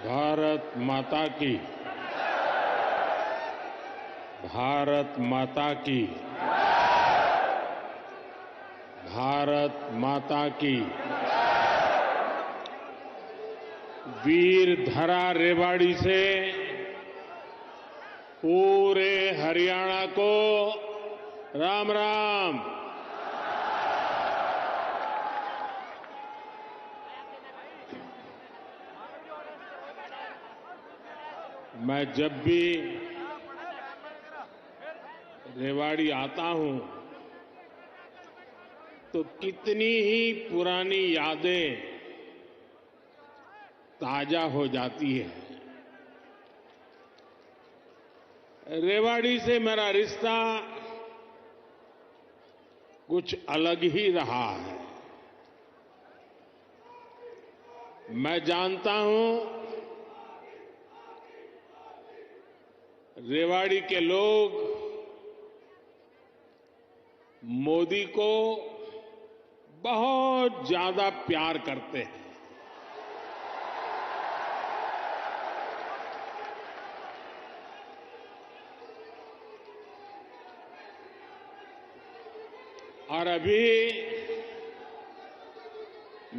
भारत माता की। भारत माता की। भारत माता की। वीर धरा रेवाड़ी से पूरे हरियाणा को राम राम। मैं जब भी रेवाड़ी आता हूं तो कितनी ही पुरानी यादें ताजा हो जाती है। रेवाड़ी से मेरा रिश्ता कुछ अलग ही रहा है। मैं जानता हूं रेवाड़ी के लोग मोदी को बहुत ज्यादा प्यार करते हैं। और अभी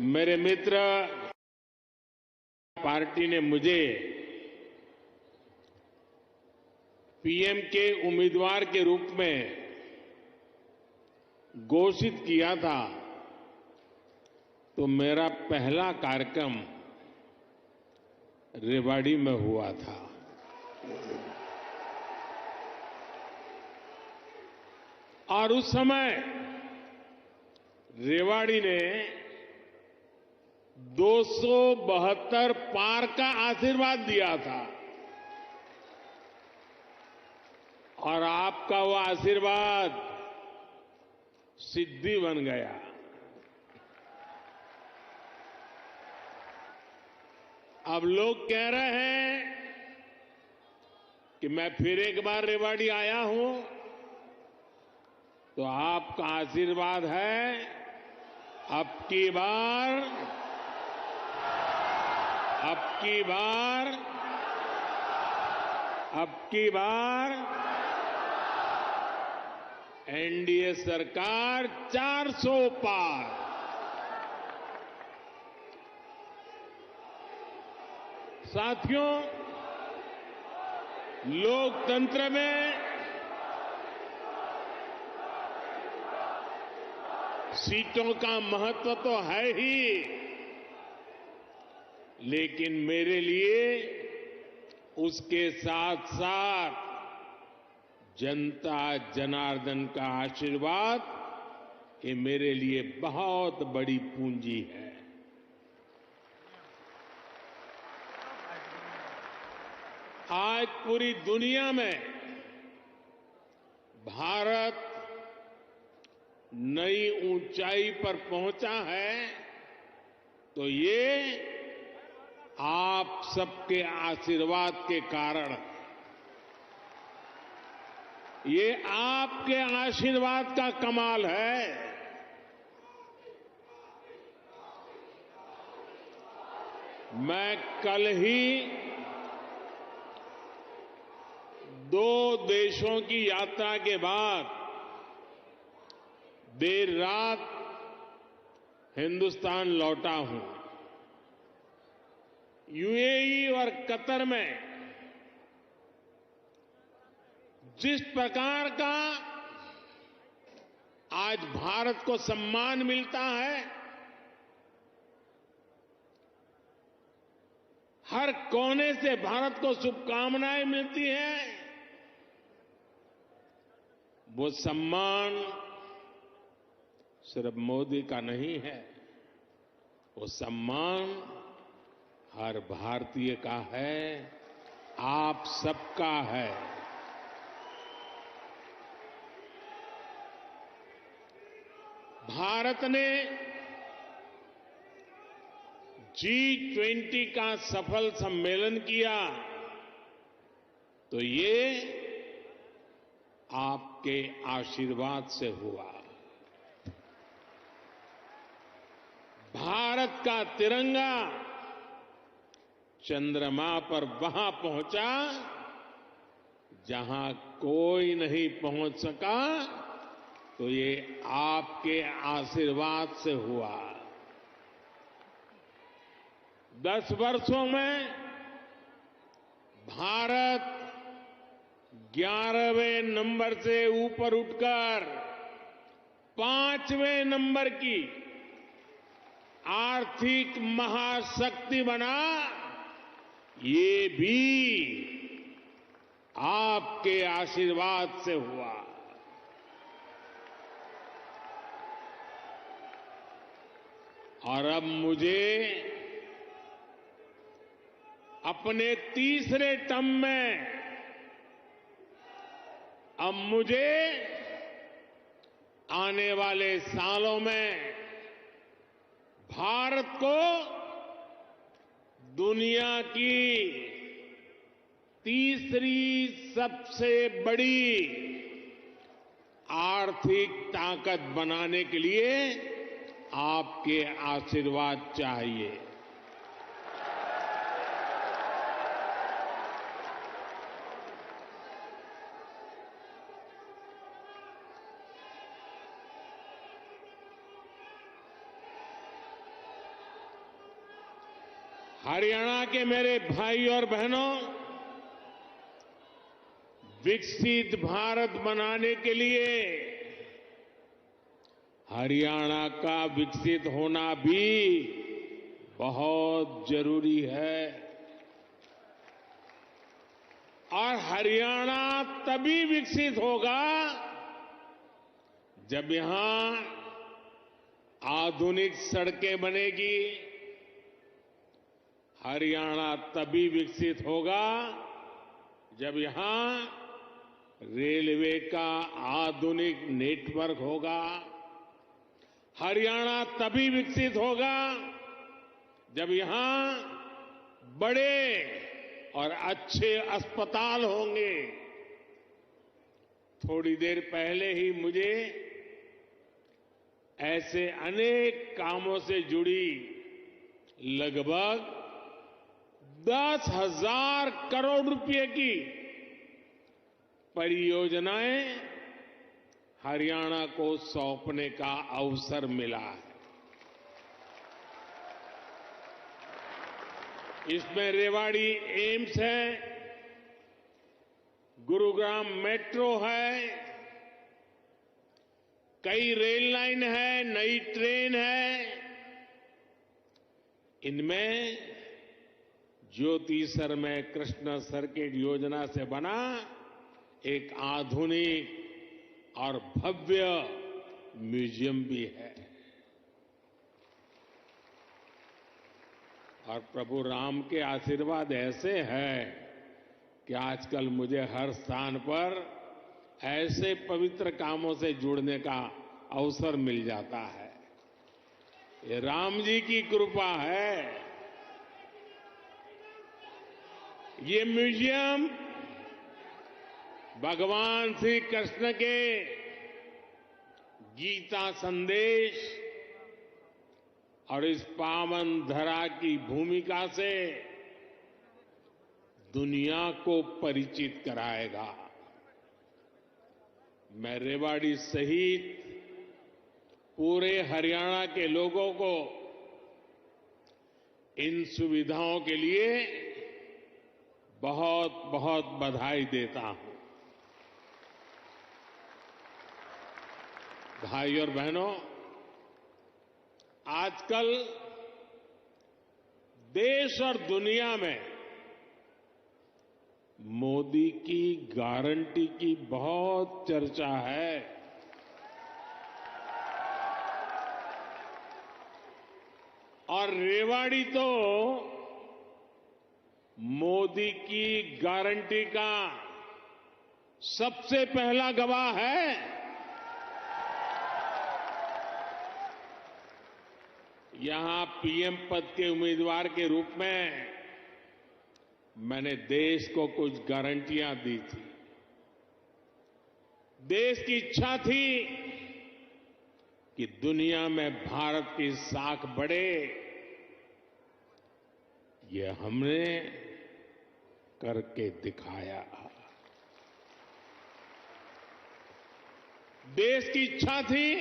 मेरे मित्र पार्टी ने मुझे पीएम के उम्मीदवार के रूप में घोषित किया था, तो मेरा पहला कार्यक्रम रेवाड़ी में हुआ था। और उस समय रेवाड़ी ने 272 पार का आशीर्वाद दिया था और आपका वो आशीर्वाद सिद्धि बन गया। अब लोग कह रहे हैं कि मैं फिर एक बार रेवाड़ी आया हूं, तो आपका आशीर्वाद है अब की बार एनडीए सरकार 400 पार। साथियों, लोकतंत्र में सीटों का महत्व तो है ही, लेकिन मेरे लिए उसके साथ साथ जनता जनार्दन का आशीर्वाद ये मेरे लिए बहुत बड़ी पूंजी है। आज पूरी दुनिया में भारत नई ऊंचाई पर पहुंचा है, तो ये आप सबके आशीर्वाद के कारण, ये आपके आशीर्वाद का कमाल है। मैं कल ही 2 देशों की यात्रा के बाद देर रात हिंदुस्तान लौटा हूं। यूएई और कतर में जिस प्रकार का आज भारत को सम्मान मिलता है, हर कोने से भारत को शुभकामनाएं मिलती हैं, वो सम्मान सिर्फ मोदी का नहीं है, वो सम्मान हर भारतीय का है, आप सबका है। भारत ने G20 का सफल सम्मेलन किया, तो ये आपके आशीर्वाद से हुआ। भारत का तिरंगा चंद्रमा पर वहां पहुंचा जहां कोई नहीं पहुंच सका, तो ये आपके आशीर्वाद से हुआ। 10 वर्षों में भारत 11वें नंबर से ऊपर उठकर 5वें नंबर की आर्थिक महाशक्ति बना, ये भी आपके आशीर्वाद से हुआ। और अब मुझे अपने तीसरे टर्म में आने वाले सालों में भारत को दुनिया की तीसरी सबसे बड़ी आर्थिक ताकत बनाने के लिए आपके आशीर्वाद चाहिए। हरियाणा के मेरे भाई और बहनों, विकसित भारत बनाने के लिए हरियाणा का विकसित होना भी बहुत जरूरी है। और हरियाणा तभी विकसित होगा जब यहां आधुनिक सड़कें बनेगी। हरियाणा तभी विकसित होगा जब यहां रेलवे का आधुनिक नेटवर्क होगा। हरियाणा तभी विकसित होगा जब यहां बड़े और अच्छे अस्पताल होंगे। थोड़ी देर पहले ही मुझे ऐसे अनेक कामों से जुड़ी लगभग 10,000 करोड़ रुपए की परियोजनाएं हरियाणा को सौंपने का अवसर मिला है। इसमें रेवाड़ी एम्स है, गुरुग्राम मेट्रो है, कई रेल लाइन है, नई ट्रेन है। इनमें ज्योति सरमय कृष्ण सर्किट योजना से बना एक आधुनिक और भव्य म्यूजियम भी है। और प्रभु राम के आशीर्वाद ऐसे हैं कि आजकल मुझे हर स्थान पर ऐसे पवित्र कामों से जुड़ने का अवसर मिल जाता है। ये राम जी की कृपा है। ये म्यूजियम भगवान श्री कृष्ण के गीता संदेश और इस पावन धरा की भूमिका से दुनिया को परिचित कराएगा। मैं रेवाड़ी सहित पूरे हरियाणा के लोगों को इन सुविधाओं के लिए बहुत बहुत बधाई देता हूं। भाई और बहनों, आजकल देश और दुनिया में मोदी की गारंटी की बहुत चर्चा है। और रेवाड़ी तो मोदी की गारंटी का सबसे पहला गवाह है। यहां पीएम पद के उम्मीदवार के रूप में मैंने देश को कुछ गारंटियां दी थी। देश की इच्छा थी कि दुनिया में भारत की साख बढ़े। ये हमने करके दिखाया। देश की इच्छा थी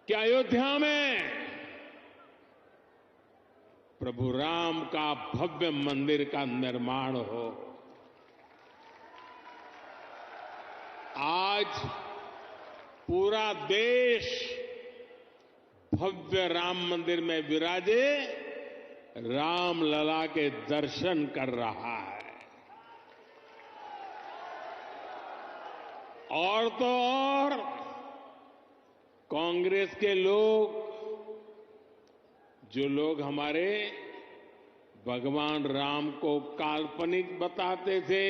कि अयोध्या में प्रभु राम का भव्य मंदिर का निर्माण हो। आज पूरा देश भव्य राम मंदिर में विराजे रामलला के दर्शन कर रहा है। और तो और कांग्रेस के लोग, जो लोग हमारे भगवान राम को काल्पनिक बताते थे,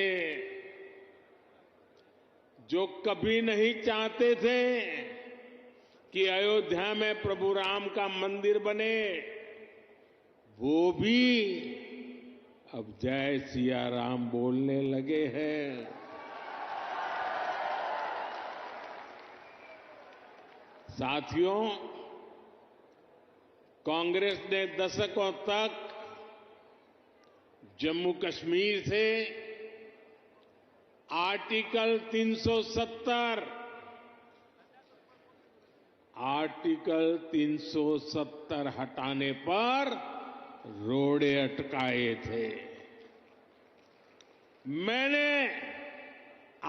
जो कभी नहीं चाहते थे कि अयोध्या में प्रभु राम का मंदिर बने, वो भी अब जय सिया राम बोलने लगे हैं। साथियों, कांग्रेस ने दशकों तक जम्मू कश्मीर से आर्टिकल 370 हटाने पर रोड़े अटकाए थे। मैंने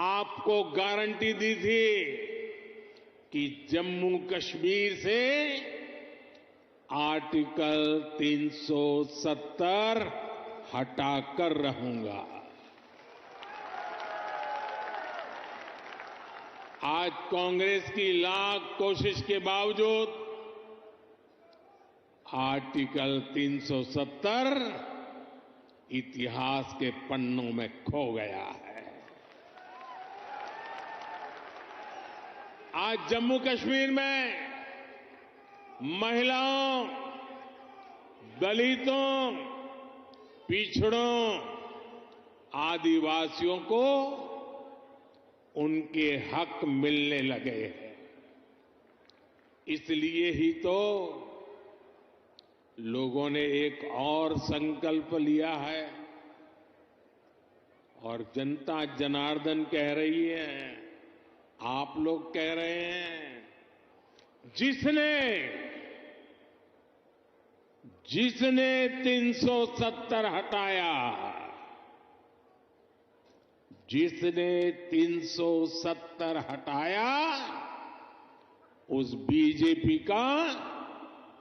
आपको गारंटी दी थी कि जम्मू कश्मीर से आर्टिकल 370 हटाकर रहूंगा। आज कांग्रेस की लाख कोशिश के बावजूद आर्टिकल 370 इतिहास के पन्नों में खो गया है। आज जम्मू कश्मीर में महिलाओं, दलितों, पिछड़ों, आदिवासियों को उनके हक मिलने लगे हैं। इसलिए ही तो लोगों ने एक और संकल्प लिया है और जनता जनार्दन कह रही है, आप लोग कह रहे हैं, जिसने 370 हटाया, जिसने 370 हटाया, उस बीजेपी का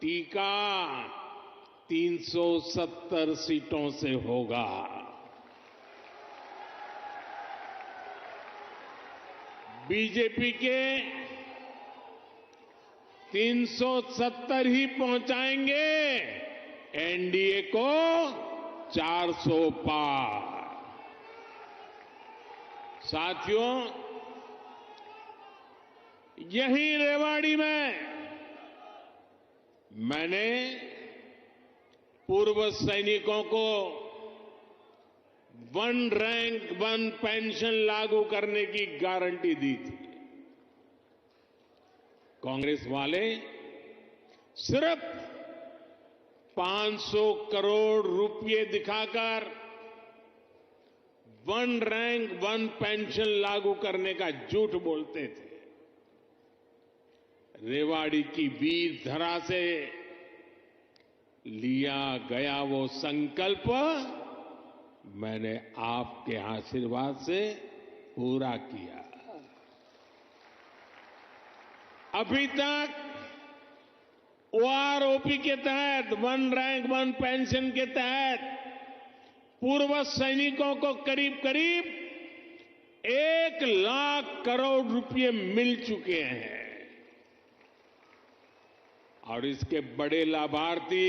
टीका 370 सीटों से होगा। बीजेपी के 370 ही पहुंचाएंगे एनडीए को 400 पार। साथियों, यही रेवाड़ी में मैंने पूर्व सैनिकों को वन रैंक वन पेंशन लागू करने की गारंटी दी थी। कांग्रेस वाले सिर्फ 500 करोड़ रुपए दिखाकर वन रैंक वन पेंशन लागू करने का झूठ बोलते थे। रेवाड़ी की वीर धरा से लिया गया वो संकल्प मैंने आपके आशीर्वाद से पूरा किया। अभी तक ओआरओपी के तहत, वन रैंक वन पेंशन के तहत पूर्व सैनिकों को करीब करीब 1 लाख करोड़ रुपए मिल चुके हैं और इसके बड़े लाभार्थी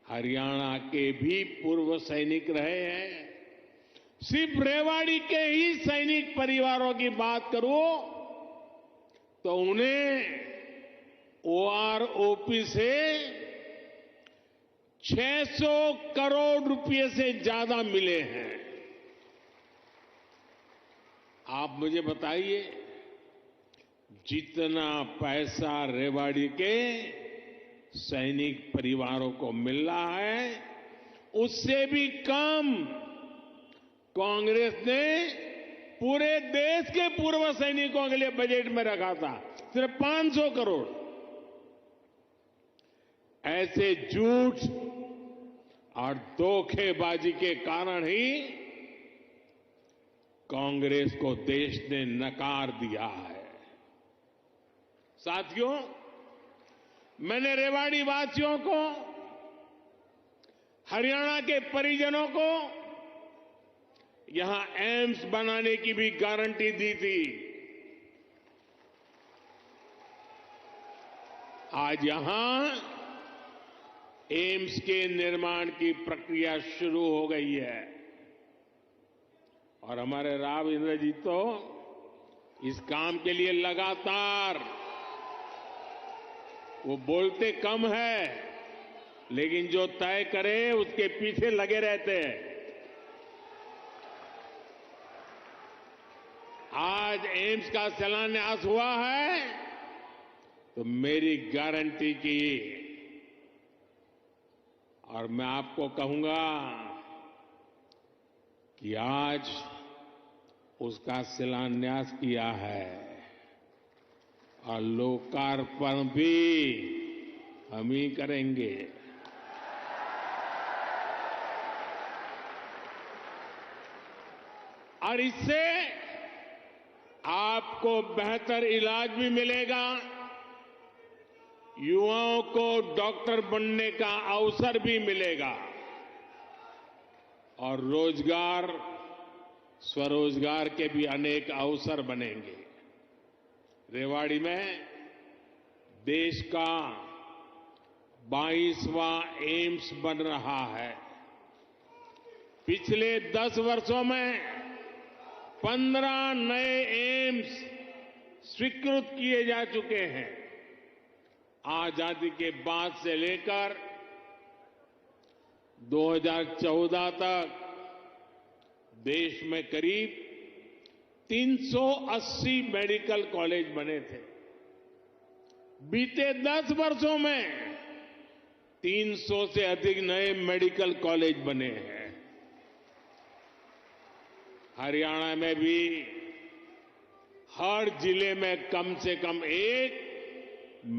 हरियाणा के भी पूर्व सैनिक रहे हैं। सिर्फ रेवाड़ी के ही सैनिक परिवारों की बात करूं तो उन्हें ओआरओपी से 600 करोड़ रुपए से ज्यादा मिले हैं। आप मुझे बताइए, जितना पैसा रेवाड़ी के सैनिक परिवारों को मिल रहा है, उससे भी कम कांग्रेस ने पूरे देश के पूर्व सैनिकों के लिए बजट में रखा था, सिर्फ 500 करोड़। ऐसे झूठ और धोखेबाजी के कारण ही कांग्रेस को देश ने नकार दिया है। साथियों, मैंने रेवाड़ी वासियों को, हरियाणा के परिजनों को यहां एम्स बनाने की भी गारंटी दी थी। आज यहां एम्स के निर्माण की प्रक्रिया शुरू हो गई है और हमारे राव इंद्रजीत तो इस काम के लिए लगातार, वो बोलते कम है लेकिन जो तय करे उसके पीछे लगे रहते हैं। आज एम्स का शिलान्यास हुआ है तो मेरी गारंटी की, और मैं आपको कहूंगा कि आज उसका शिलान्यास किया है और लोकार्पण भी हम ही करेंगे। और इससे आपको बेहतर इलाज भी मिलेगा, युवाओं को डॉक्टर बनने का अवसर भी मिलेगा और रोजगार, स्वरोजगार के भी अनेक अवसर बनेंगे। रेवाड़ी में देश का 22वां एम्स बन रहा है। पिछले 10 वर्षों में 15 नए एम्स स्वीकृत किए जा चुके हैं। आजादी के बाद से लेकर 2014 तक देश में करीब 380 मेडिकल कॉलेज बने थे। बीते 10 वर्षों में 300 से अधिक नए मेडिकल कॉलेज बने हैं। हरियाणा में भी हर जिले में कम से कम एक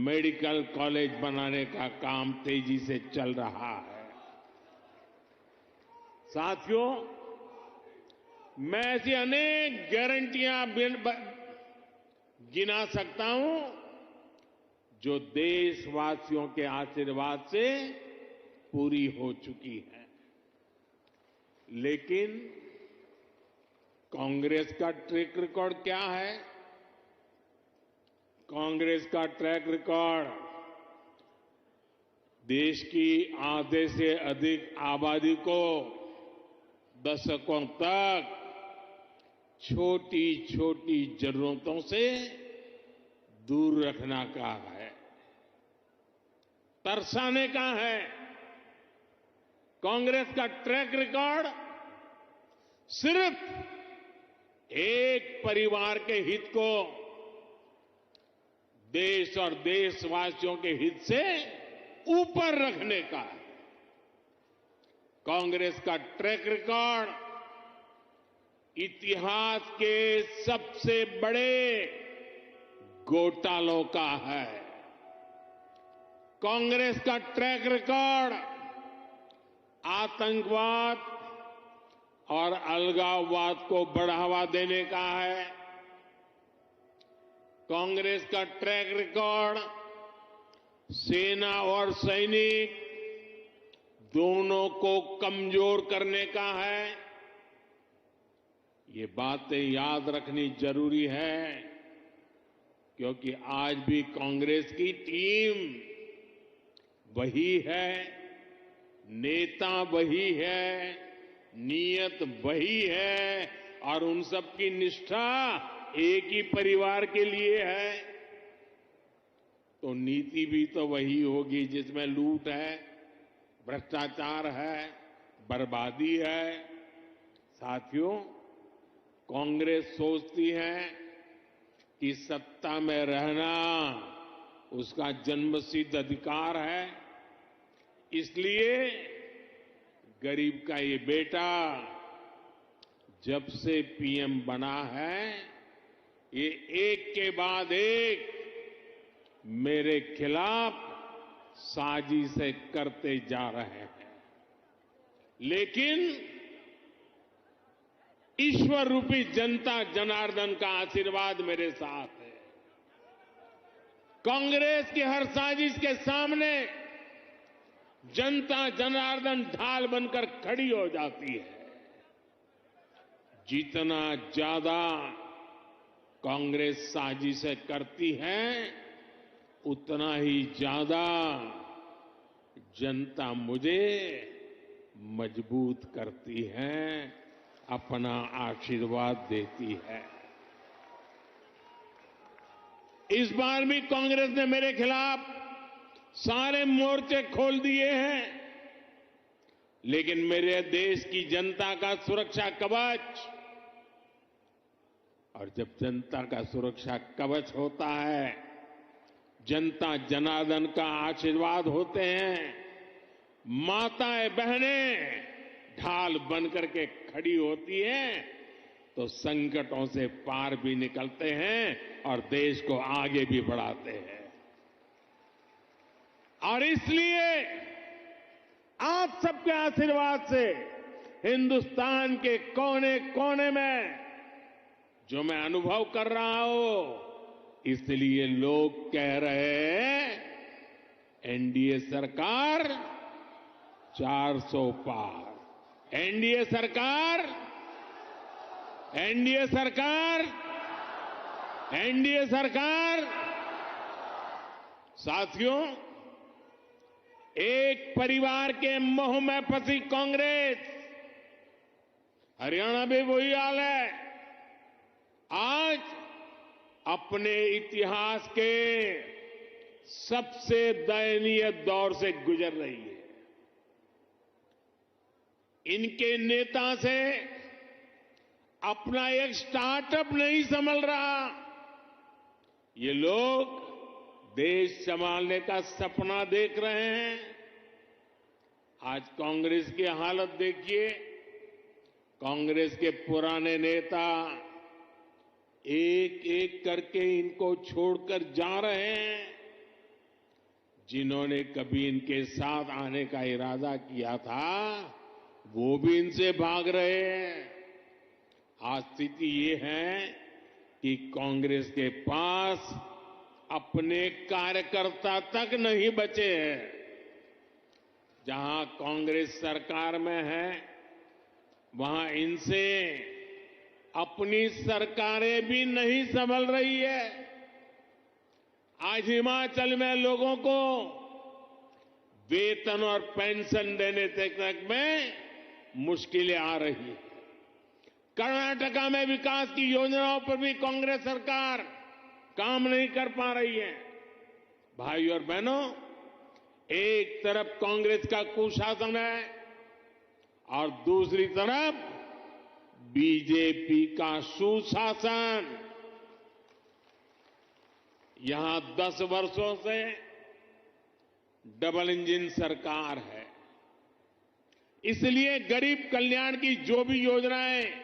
मेडिकल कॉलेज बनाने का काम तेजी से चल रहा है। साथियों, मैं ऐसी अनेक गारंटियां गिना सकता हूं जो देशवासियों के आशीर्वाद से पूरी हो चुकी है। लेकिन कांग्रेस का ट्रैक रिकॉर्ड क्या है? कांग्रेस का ट्रैक रिकॉर्ड देश की आधे से अधिक आबादी को दशकों तक छोटी छोटी जरूरतों से दूर रखना का है, तरसाने का है। कांग्रेस का ट्रैक रिकॉर्ड सिर्फ एक परिवार के हित को देश और देशवासियों के हित से ऊपर रखने का है। कांग्रेस का ट्रैक रिकॉर्ड इतिहास के सबसे बड़े घोटालों का है। कांग्रेस का ट्रैक रिकॉर्ड आतंकवाद और अलगाववाद को बढ़ावा देने का है। कांग्रेस का ट्रैक रिकॉर्ड सेना और सैनिक दोनों को कमजोर करने का है। ये बातें याद रखनी जरूरी है क्योंकि आज भी कांग्रेस की टीम वही है, नेता वही है, नीयत वही है और उन सब की निष्ठा एक ही परिवार के लिए है। तो नीति भी तो वही होगी जिसमें लूट है, भ्रष्टाचार है, बर्बादी है। साथियों, कांग्रेस सोचती है कि सत्ता में रहना उसका जन्मसिद्ध अधिकार है। इसलिए गरीब का ये बेटा जब से पीएम बना है, ये एक के बाद एक मेरे खिलाफ साजिशें करते जा रहे हैं। लेकिन ईश्वर रूपी जनता जनार्दन का आशीर्वाद मेरे साथ है। कांग्रेस की हर साजिश के सामने जनता जनार्दन ढाल बनकर खड़ी हो जाती है। जितना ज्यादा कांग्रेस साजिशें करती है, उतना ही ज्यादा जनता मुझे मजबूत करती है, अपना आशीर्वाद देती है। इस बार भी कांग्रेस ने मेरे खिलाफ सारे मोर्चे खोल दिए हैं, लेकिन मेरे देश की जनता का सुरक्षा कवच, और जब जनता का सुरक्षा कवच होता है, जनता जनार्दन का आशीर्वाद होते हैं, माताएं बहनें ढाल बनकर के खड़ी होती हैं, तो संकटों से पार भी निकलते हैं और देश को आगे भी बढ़ाते हैं। और इसलिए आप सबके आशीर्वाद से हिंदुस्तान के कोने कोने में जो मैं अनुभव कर रहा हूं, इसलिए लोग कह रहे हैं एनडीए सरकार 400 पार, एनडीए सरकार, एनडीए सरकार, एनडीए सरकार। साथियों, एक परिवार के मोह में फंसी कांग्रेस, हरियाणा में वही हाल है, आज अपने इतिहास के सबसे दयनीय दौर से गुजर रही है। इनके नेता से अपना एक स्टार्टअप नहीं संभल रहा। ये लोग देश संभालने का सपना देख रहे हैं। आज कांग्रेस की हालत देखिए, कांग्रेस के पुराने नेता एक एक करके इनको छोड़कर जा रहे हैं। जिन्होंने कभी इनके साथ आने का इरादा किया था, वो भी इनसे भाग रहे हैं। आज स्थिति ये है कि कांग्रेस के पास अपने कार्यकर्ता तक नहीं बचे हैं। जहां कांग्रेस सरकार में है, वहां इनसे अपनी सरकारें भी नहीं संभल रही है। आज हिमाचल में लोगों को वेतन और पेंशन देने तक में मुश्किलें आ रही हैं। कर्नाटका में विकास की योजनाओं पर भी कांग्रेस सरकार काम नहीं कर पा रही है। भाई और बहनों, एक तरफ कांग्रेस का कुशासन है और दूसरी तरफ बीजेपी का सुशासन। यहां 10 वर्षों से डबल इंजन सरकार है। इसलिए गरीब कल्याण की जो भी योजनाएं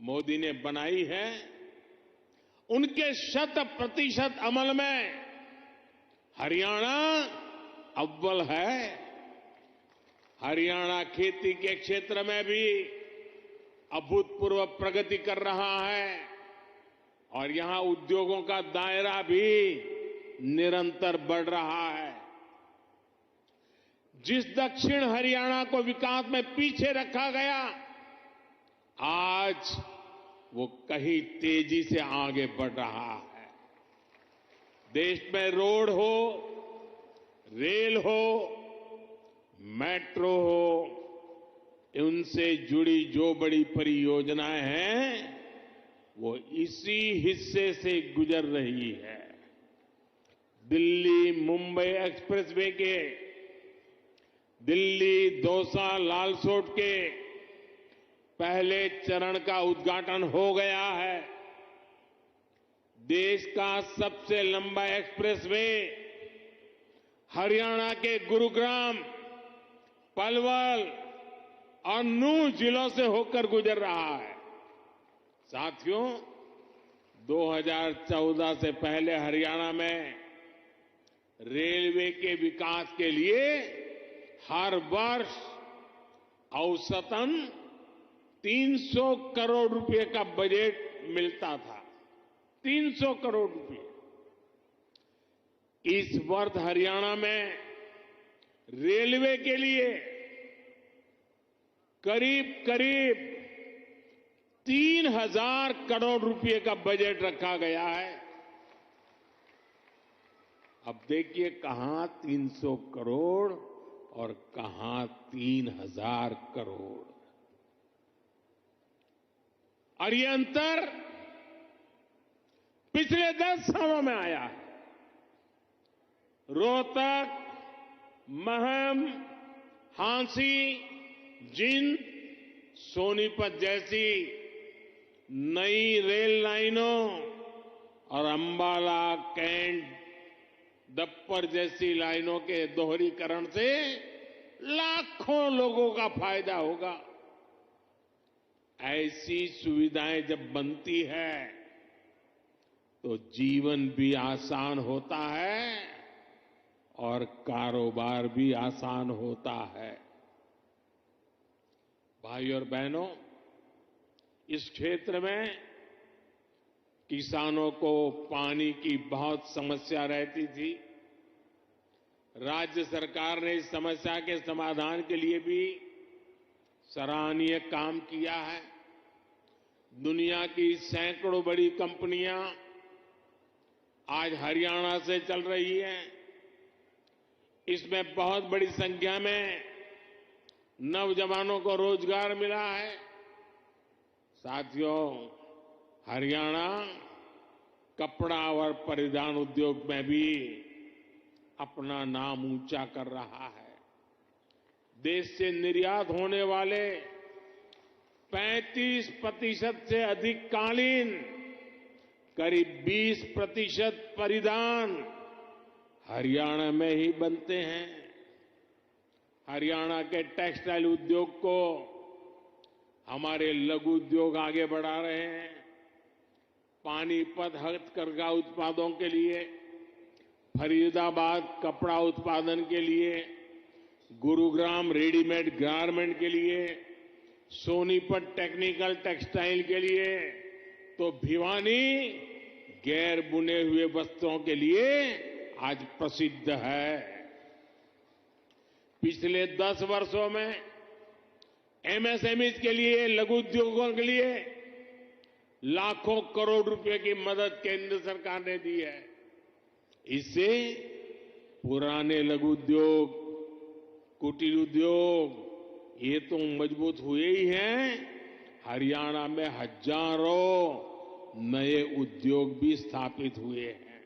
मोदी ने बनाई है, उनके 100% अमल में हरियाणा अव्वल है। हरियाणा खेती के क्षेत्र में भी अभूतपूर्व प्रगति कर रहा है और यहां उद्योगों का दायरा भी निरंतर बढ़ रहा है। जिस दक्षिण हरियाणा को विकास में पीछे रखा गया, आज वो कहीं तेजी से आगे बढ़ रहा है। देश में रोड हो, रेल हो, मेट्रो हो, उनसे जुड़ी जो बड़ी परियोजनाएं हैं, वो इसी हिस्से से गुजर रही है। दिल्ली मुंबई एक्सप्रेसवे के, दिल्ली दौसा लालसोट के पहले चरण का उद्घाटन हो गया है। देश का सबसे लंबा एक्सप्रेसवे हरियाणा के गुरुग्राम, पलवल और नूंह जिलों से होकर गुजर रहा है। साथियों, 2014 से पहले हरियाणा में रेलवे के विकास के लिए हर वर्ष औसतन 300 करोड़ रुपए का बजट मिलता था। 300 करोड़ रुपए। इस वर्ष हरियाणा में रेलवे के लिए करीब करीब 3,000 करोड़ रुपए का बजट रखा गया है। अब देखिए कहां 300 करोड़ और कहां 3,000 करोड़, और ये अंतर पिछले 10 सालों में आया है। रोहतक, महम, हांसी, जिंद, सोनीपत जैसी नई रेल लाइनों और अंबाला, कैंट, दप्पर जैसी लाइनों के दोहरीकरण से लाखों लोगों का फायदा होगा। ऐसी सुविधाएं जब बनती है तो जीवन भी आसान होता है और कारोबार भी आसान होता है। भाई और बहनों, इस क्षेत्र में किसानों को पानी की बहुत समस्या रहती थी। राज्य सरकार ने इस समस्या के समाधान के लिए भी सराहनीय काम किया है। दुनिया की सैकड़ों बड़ी कंपनियां आज हरियाणा से चल रही हैं। इसमें बहुत बड़ी संख्या में नौजवानों को रोजगार मिला है। साथियों, हरियाणा कपड़ा और परिधान उद्योग में भी अपना नाम ऊंचा कर रहा है। देश से निर्यात होने वाले 35% से अधिक कालीन, करीब 20% परिधान हरियाणा में ही बनते हैं। हरियाणा के टेक्सटाइल उद्योग को हमारे लघु उद्योग आगे बढ़ा रहे हैं। पानीपत हथकरघा उत्पादों के लिए, फरीदाबाद कपड़ा उत्पादन के लिए, गुरुग्राम रेडीमेड गारमेंट के लिए, सोनीपत टेक्निकल टेक्सटाइल के लिए, तो भिवानी गैर बुने हुए वस्त्रों के लिए आज प्रसिद्ध है। पिछले 10 वर्षों में एमएसएमईज के लिए, लघु उद्योगों के लिए लाखों करोड़ रुपए की मदद केंद्र सरकार ने दी है। इससे पुराने लघु उद्योग, कुटीर उद्योग ये तो मजबूत हुए ही हैं, हरियाणा में हजारों नए उद्योग भी स्थापित हुए हैं।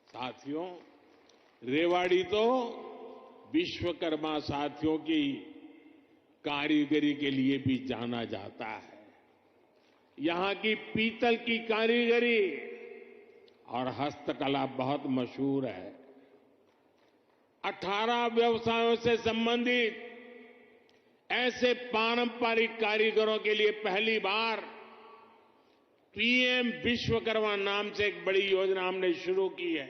साथियों, रेवाड़ी तो विश्वकर्मा साथियों की कारीगरी के लिए भी जाना जाता है। यहां की पीतल की कारीगरी और हस्तकला बहुत मशहूर है। 18 व्यवसायों से संबंधित ऐसे पारंपरिक कारीगरों के लिए पहली बार पीएम विश्वकर्मा नाम से एक बड़ी योजना हमने शुरू की है।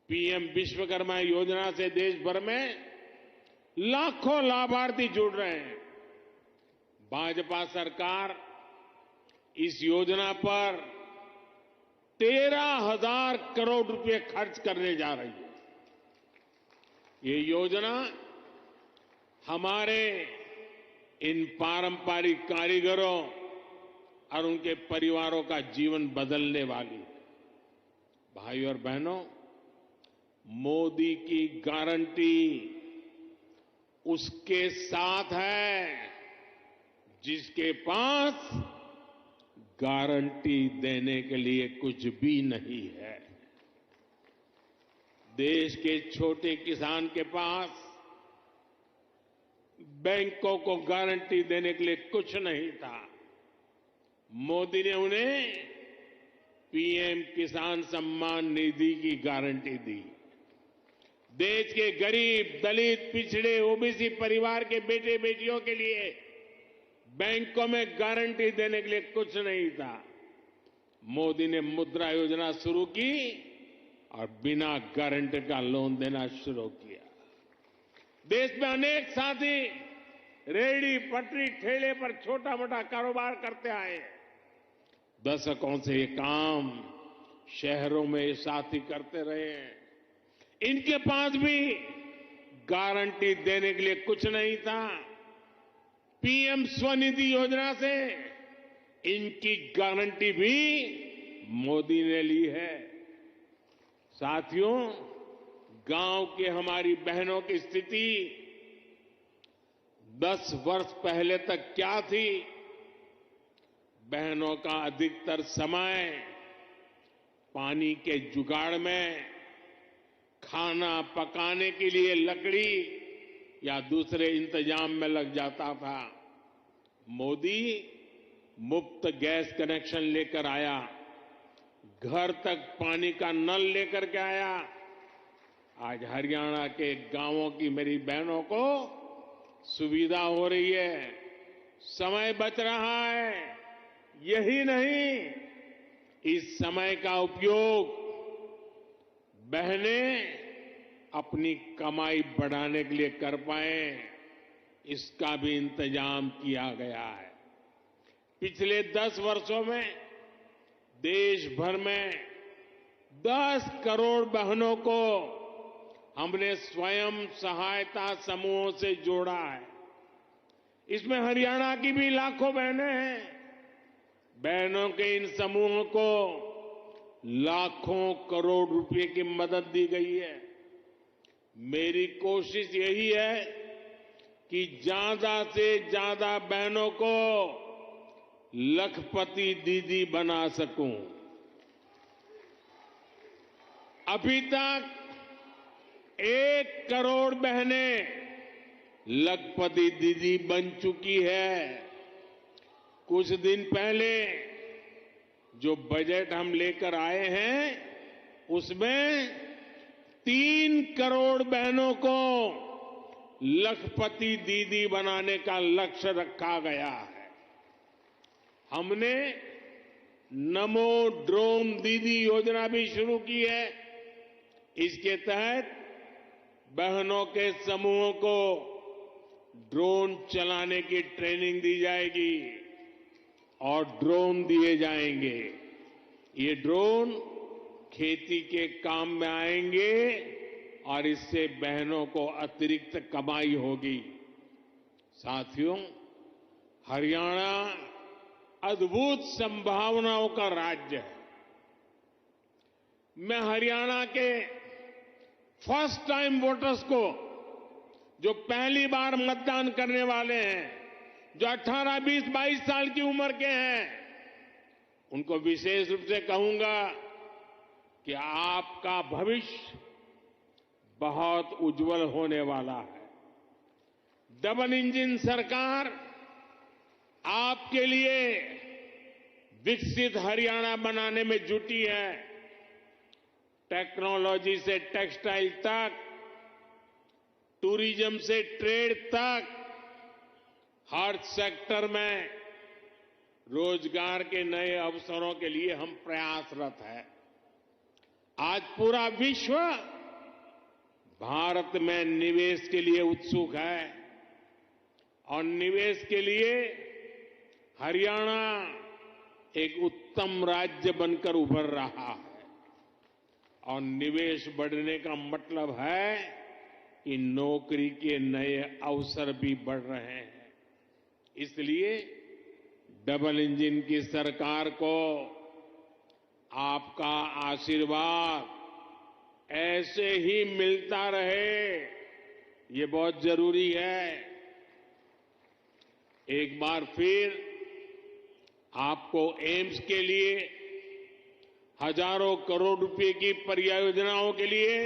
पीएम विश्वकर्मा योजना से देश भर में लाखों लाभार्थी जुड़ रहे हैं। भाजपा सरकार इस योजना पर 13,000 करोड़ रुपए खर्च करने जा रही है। ये योजना हमारे इन पारंपरिक कारीगरों और उनके परिवारों का जीवन बदलने वाली है। भाई और बहनों, मोदी की गारंटी उसके साथ है जिसके पास गारंटी देने के लिए कुछ भी नहीं है। देश के छोटे किसान के पास बैंकों को गारंटी देने के लिए कुछ नहीं था। मोदी ने उन्हें पीएम किसान सम्मान निधि की गारंटी दी। देश के गरीब, दलित, पिछड़े, ओबीसी परिवार के बेटे बेटियों के लिए बैंकों में गारंटी देने के लिए कुछ नहीं था। मोदी ने मुद्रा योजना शुरू की और बिना गारंटी का लोन देना शुरू किया। देश में अनेक साथी रेहड़ी, पटरी, ठेले पर छोटा मोटा कारोबार करते आए। दशकों से ये काम शहरों में ये साथी करते रहे हैं। इनके पास भी गारंटी देने के लिए कुछ नहीं था। पीएम स्वनिधि योजना से इनकी गारंटी भी मोदी ने ली है। साथियों, गांव की हमारी बहनों की स्थिति 10 वर्ष पहले तक क्या थी? बहनों का अधिकतर समय पानी के जुगाड़ में, खाना पकाने के लिए लकड़ी या दूसरे इंतजाम में लग जाता था। मोदी मुफ्त गैस कनेक्शन लेकर आया, घर तक पानी का नल लेकर के आया। आज हरियाणा के गांवों की मेरी बहनों को सुविधा हो रही है, समय बच रहा है। यही नहीं, इस समय का उपयोग बहनें अपनी कमाई बढ़ाने के लिए कर पाए, इसका भी इंतजाम किया गया है। पिछले 10 वर्षों में देश भर में 10 करोड़ बहनों को हमने स्वयं सहायता समूहों से जोड़ा है। इसमें हरियाणा की भी लाखों बहनें हैं। बहनों के इन समूहों को लाखों करोड़ रुपए की मदद दी गई है। मेरी कोशिश यही है कि ज्यादा से ज्यादा बहनों को लखपति दीदी बना सकूं। अभी तक 1 करोड़ बहनें लखपति दीदी बन चुकी है। कुछ दिन पहले जो बजट हम लेकर आए हैं, उसमें 3 करोड़ बहनों को लखपति दीदी बनाने का लक्ष्य रखा गया है। हमने नमो ड्रोन दीदी योजना भी शुरू की है। इसके तहत बहनों के समूहों को ड्रोन चलाने की ट्रेनिंग दी जाएगी और ड्रोन दिए जाएंगे। ये ड्रोन खेती के काम में आएंगे और इससे बहनों को अतिरिक्त कमाई होगी। साथियों, हरियाणा अद्भुत संभावनाओं का राज्य है। मैं हरियाणा के फर्स्ट टाइम वोटर्स को, जो पहली बार मतदान करने वाले हैं, जो 18, 20, 22 साल की उम्र के हैं, उनको विशेष रूप से कहूंगा कि आपका भविष्य बहुत उज्जवल होने वाला है। डबल इंजन सरकार आपके लिए विकसित हरियाणा बनाने में जुटी है। टेक्नोलॉजी से टेक्सटाइल तक, टूरिज्म से ट्रेड तक, हर सेक्टर में रोजगार के नए अवसरों के लिए हम प्रयासरत हैं। आज पूरा विश्व भारत में निवेश के लिए उत्सुक है और निवेश के लिए हरियाणा एक उत्तम राज्य बनकर उभर रहा है। और निवेश बढ़ने का मतलब है कि नौकरी के नए अवसर भी बढ़ रहे हैं। इसलिए डबल इंजन की सरकार को आपका आशीर्वाद ऐसे ही मिलता रहे, ये बहुत जरूरी है। एक बार फिर आपको एम्स के लिए हजारों करोड़ रुपए की परियोजनाओं के लिए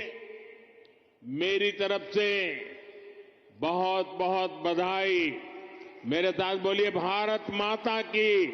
मेरी तरफ से बहुत बहुत बधाई। मेरे साथ बोलिए, भारत माता की।